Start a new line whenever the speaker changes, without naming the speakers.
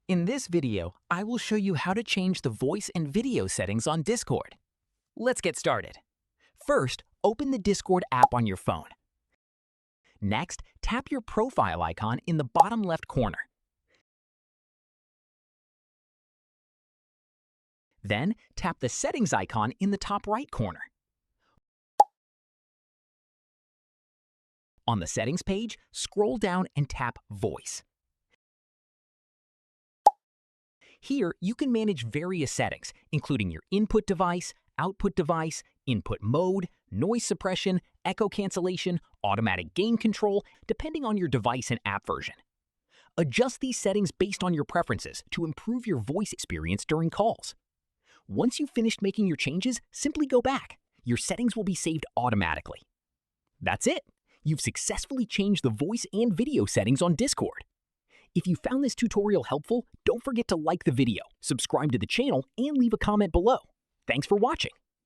In this video, I will show you how to change the voice and video settings on Discord. Let's get started. First, open the Discord app on your phone. Next, tap your profile icon in the bottom left corner. Then, tap the settings icon in the top right corner. On the settings page, scroll down and tap Voice. Here, you can manage various settings, including your input device, input mode, noise suppression, echo cancellation, automatic gain control, depending on your device and app version. Adjust these settings based on your preferences to improve your voice experience during calls. Once you've finished making your changes, simply go back. Your settings will be saved automatically. That's it! You've successfully changed the voice and video settings on Discord. If you found this tutorial helpful, don't forget to like the video, subscribe to the channel, and leave a comment below. Thanks for watching.